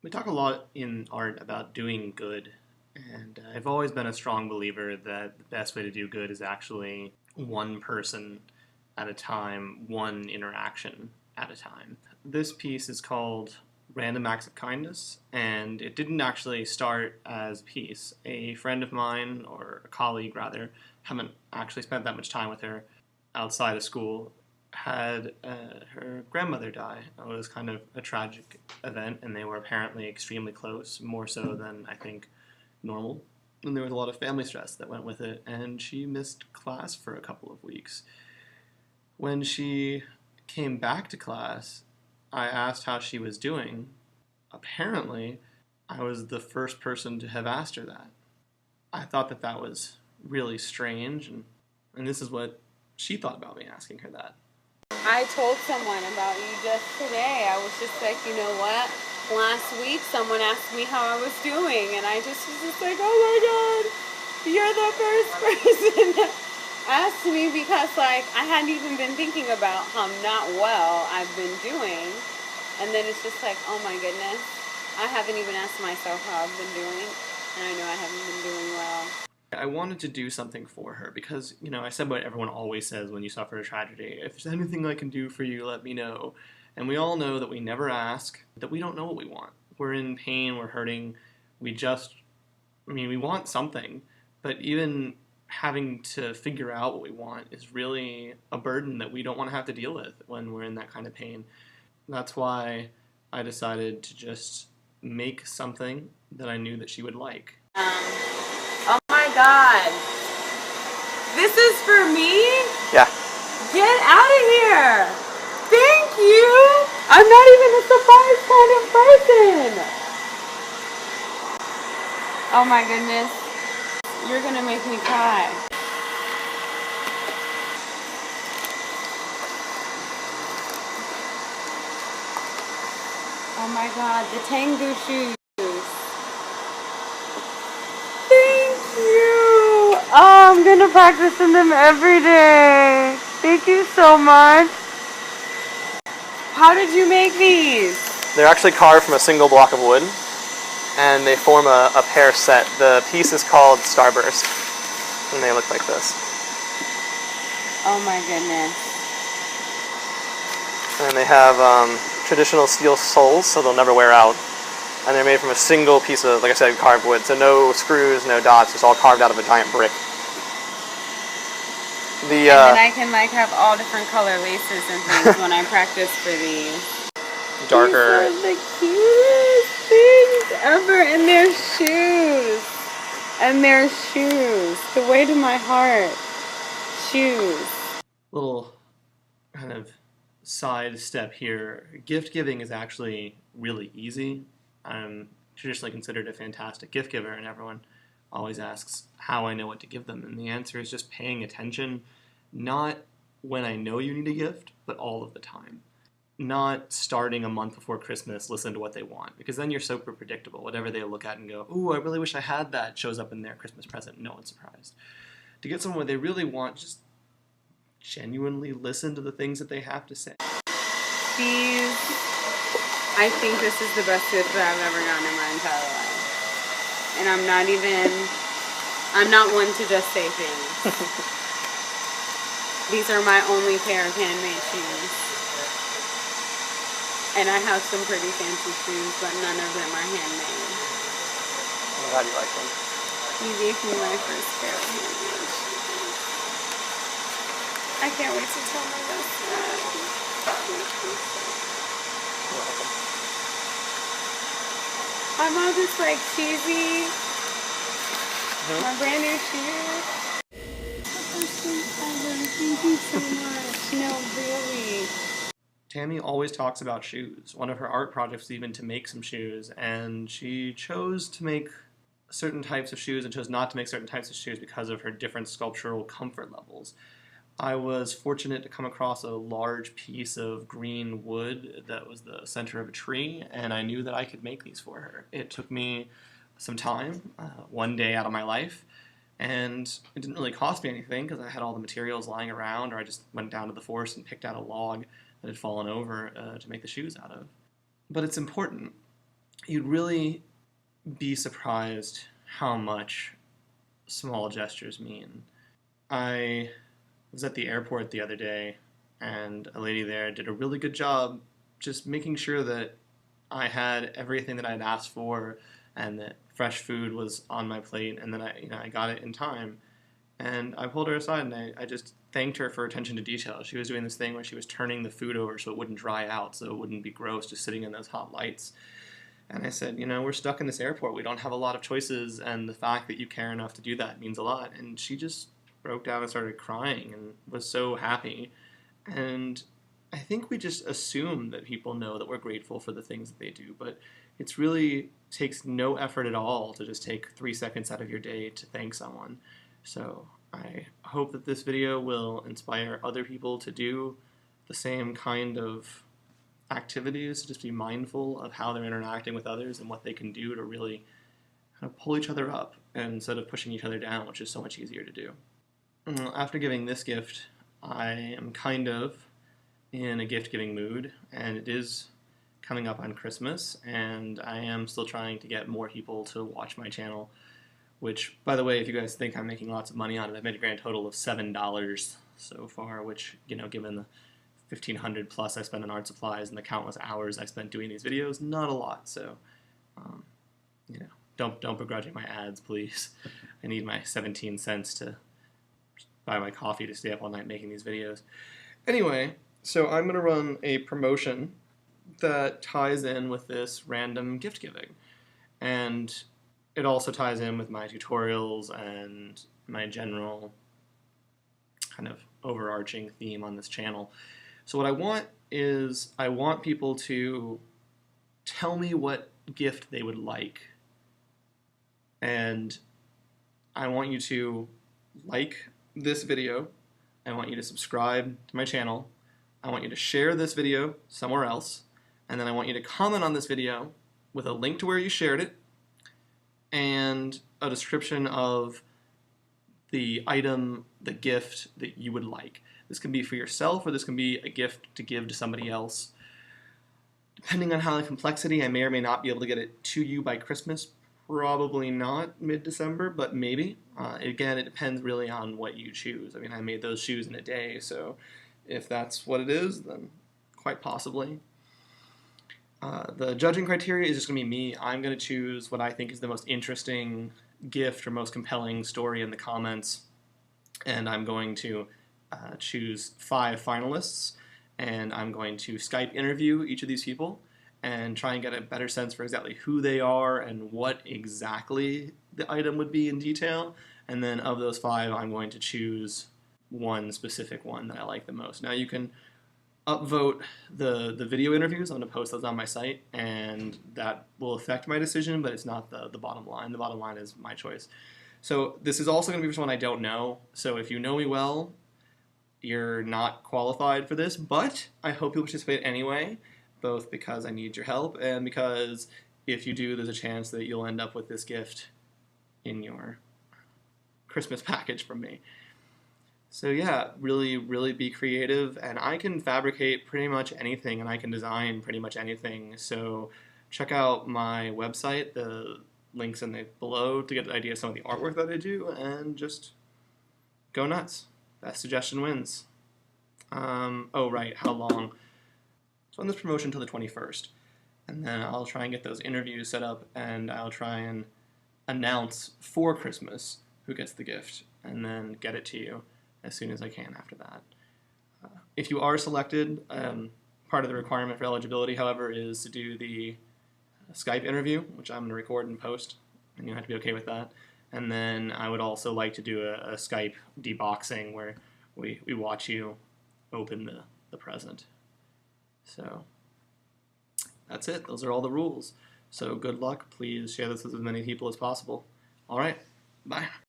We talk a lot in art about doing good, and I've always been a strong believer that the best way to do good is actually one person at a time, one interaction at a time. This piece is called Random Acts of Kindness, and it didn't actually start as a piece. A friend of mine, or a colleague rather, haven't actually spent that much time with her outside of school, had her grandmother die. It was kind of a tragic event, and they were apparently extremely close, more so than I think normal. And there was a lot of family stress that went with it, and she missed class for a couple of weeks. When she came back to class, I asked how she was doing. Apparently, I was the first person to have asked her that. I thought that that was really strange, and this is what she thought about me asking her that. I told someone about you just today. I was just like, you know what? Last week someone asked me how I was doing, and I just was just like, oh my god, you're the first person that asked me, because like I hadn't even been thinking about how not well I've been doing. And then it's just like, oh my goodness, I haven't even asked myself how I've been doing, and I know I haven't been doing well. I wanted to do something for her because, I said what everyone always says when you suffer a tragedy. If there's anything I can do for you, let me know. And we all know that we never ask, that we don't know what we want. We're in pain, we're hurting, we want something, but even having to figure out what we want is really a burden that we don't want to have to deal with when we're in that kind of pain. That's why I decided to just make something that I knew that she would like. Oh my god. This is for me? Yeah. Get out of here! Thank you! I'm not even a surprise kind of person! Oh my goodness. You're gonna make me cry. Oh my god, the Tengu shoes. Thank you! Oh, I'm gonna practice in them every day. Thank you so much. How did you make these? They're actually carved from a single block of wood, and they form a pair set. The piece is called Starburst, and they look like this. Oh my goodness. And they have traditional steel soles, so they'll never wear out. And they're made from a single piece of, like I said, carved wood. So no screws, no dots, it's all carved out of a giant brick. And then I can have all different color laces and things when I practice for these. Darker. These are the cutest things ever. And their shoes. And their shoes. The way to my heart. Shoes. Little kind of side step here. Gift giving is actually really easy. I'm traditionally considered a fantastic gift giver, and everyone always asks how I know what to give them. And the answer is just paying attention, not when I know you need a gift, but all of the time. Not starting a month before Christmas, listen to what they want, because then you're super predictable. Whatever they look at and go, ooh, I really wish I had that, shows up in their Christmas present. No one's surprised. To get someone what they really want, just genuinely listen to the things that they have to say. These, I think this is the best gift that I've ever gotten in my entire life. And I'm not one to just say things. These are my only pair of handmade shoes. And I have some pretty fancy shoes, but none of them are handmade. How do you like them? You gave me my first pair of handmade shoes. I can't wait to tell my best friend. I'm all just like cheesy. My brand new shoes. Thank you so much. No, really. Tammy always talks about shoes. One of her art projects was even to make some shoes, and she chose to make certain types of shoes and chose not to make certain types of shoes because of her different sculptural comfort levels. I was fortunate to come across a large piece of green wood that was the center of a tree, and I knew that I could make these for her. It took me some time, one day out of my life, and it didn't really cost me anything because I had all the materials lying around, or I just went down to the forest and picked out a log that had fallen over to make the shoes out of. But it's important. you'd really be surprised how much small gestures mean. I was at the airport the other day, and a lady there did a really good job just making sure that I had everything that I'd asked for, and that fresh food was on my plate, and that I got it in time. And I pulled her aside and I just thanked her for attention to detail. She was doing this thing where she was turning the food over so it wouldn't dry out, so it wouldn't be gross just sitting in those hot lights. And I said, we're stuck in this airport. We don't have a lot of choices, and the fact that you care enough to do that means a lot. And she just broke down and started crying and was so happy. And I think we just assume that people know that we're grateful for the things that they do, but it's really takes no effort at all to just take 3 seconds out of your day to thank someone. So I hope that this video will inspire other people to do the same kind of activities, just be mindful of how they're interacting with others and what they can do to really kind of pull each other up instead of pushing each other down, which is so much easier to do. After giving this gift, I am kind of in a gift-giving mood, and it is coming up on Christmas, and I am still trying to get more people to watch my channel, which, by the way, if you guys think I'm making lots of money on it, I've made a grand total of $7 so far, which, given the 1,500 plus I spent on art supplies and the countless hours I spent doing these videos, not a lot. So, um, don't begrudge me my ads, please. I need my 17 cents to buy my coffee to stay up all night making these videos. Anyway, so I'm going to run a promotion that ties in with this random gift giving. And it also ties in with my tutorials and my general kind of overarching theme on this channel. So what I want is I want people to tell me what gift they would like. And I want you to like this video. I want you to subscribe to my channel. I want you to share this video somewhere else. And then I want you to comment on this video with a link to where you shared it and a description of the item, the gift that you would like. This can be for yourself, or this can be a gift to give to somebody else. Depending on how the complexity, I may or may not be able to get it to you by Christmas. Probably not mid-December, but maybe. Again, it depends really on what you choose. I mean, I made those shoes in a day, so if that's what it is, then quite possibly. The judging criteria is just going to be me. I'm going to choose what I think is the most interesting gift or most compelling story in the comments, and I'm going to choose 5 finalists, and I'm going to Skype interview each of these people and try and get a better sense for exactly who they are and what exactly the item would be in detail. And then of those 5, I'm going to choose one specific one that I like the most. Now you can upvote the video interviews. I'm going to post those on my site, and that will affect my decision, but it's not the bottom line. The bottom line is my choice. So this is also going to be for someone I don't know. So if you know me well, you're not qualified for this, but I hope you'll participate anyway, both because I need your help and because if you do, there's a chance that you'll end up with this gift in your Christmas package from me. So yeah, really, really be creative, and I can fabricate pretty much anything, and I can design pretty much anything. So check out my website, the links in the below to get an idea of some of the artwork that I do, and just go nuts. Best suggestion wins. Oh right, how long? So on this promotion till the 21st, and then I'll try and get those interviews set up, and I'll try and announce for Christmas who gets the gift, and then get it to you as soon as I can after that. If you are selected, part of the requirement for eligibility, however, is to do the Skype interview, which I'm going to record and post, and you have to be okay with that. And then I would also like to do a Skype deboxing where we watch you open the present. So that's it. Those are all the rules. So good luck. Please share this with as many people as possible. All right. Bye.